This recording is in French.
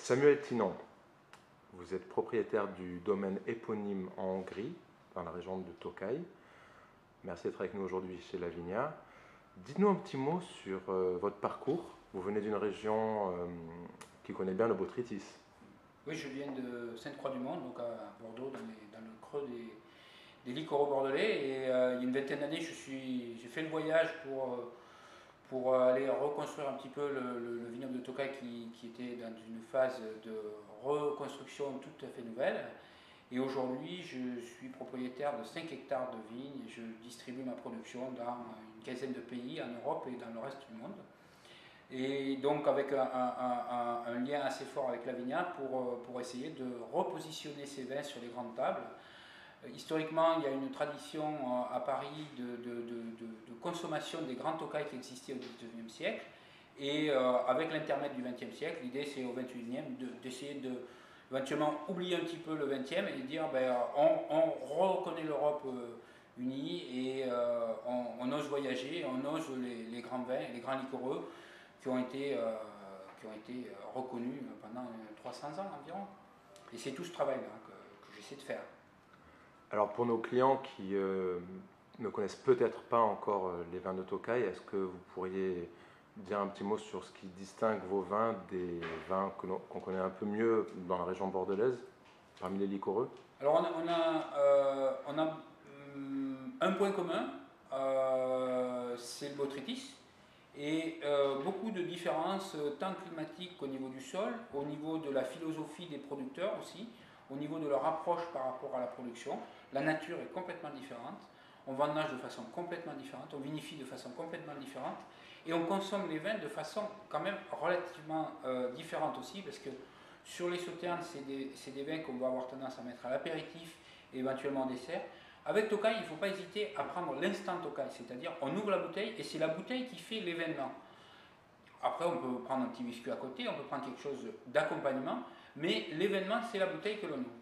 Samuel Tinon, vous êtes propriétaire du domaine éponyme en Hongrie, dans la région de Tokaj. Merci d'être avec nous aujourd'hui chez Lavinia. Dites-nous un petit mot sur votre parcours. Vous venez d'une région qui connaît bien le botrytis. Oui, je viens de Sainte-Croix-du-Mont, donc à Bordeaux, dans le creux des Liquoraux bordelais. Et il y a une vingtaine d'années, j'ai fait le voyage pour aller reconstruire un petit peu le vignoble de Tokaj qui était dans une phase de reconstruction tout à fait nouvelle. Et aujourd'hui, je suis propriétaire de 5 hectares de vignes et je distribue ma production dans une quinzaine de pays en Europe et dans le reste du monde. Et donc avec un lien assez fort avec Lavinia pour essayer de repositionner ces vins sur les grandes tables. Historiquement, il y a une tradition à Paris de consommation des grands Tokaj qui existaient au XIXe siècle. Et avec l'intermède du XXe siècle, l'idée c'est au XXIe d'essayer de éventuellement oublier un petit peu le XXe et dire on reconnaît l'Europe unie et on ose voyager, on ose les grands vins, les grands liquoreux qui ont été reconnus pendant 300 ans environ. Et c'est tout ce travail-là que j'essaie de faire. Alors pour nos clients qui ne connaissent peut-être pas encore les vins de Tokaj, est-ce que vous pourriez dire un petit mot sur ce qui distingue vos vins des vins qu'on connaît un peu mieux dans la région bordelaise, parmi les liquoreux? Alors on a un point commun, c'est le botrytis. Et beaucoup de différences tant climatiques qu'au niveau du sol, au niveau de la philosophie des producteurs aussi, au niveau de leur approche par rapport à la production. La nature est complètement différente, on vendange de façon complètement différente, on vinifie de façon complètement différente et on consomme les vins de façon quand même relativement différente aussi parce que sur les sauternes, c'est des vins qu'on va avoir tendance à mettre à l'apéritif et éventuellement en dessert. Avec Tokaj, il ne faut pas hésiter à prendre l'instant Tokaj, c'est-à-dire on ouvre la bouteille et c'est la bouteille qui fait l'événement. Après, on peut prendre un petit biscuit à côté, on peut prendre quelque chose d'accompagnement, mais l'événement, c'est la bouteille que l'on ouvre.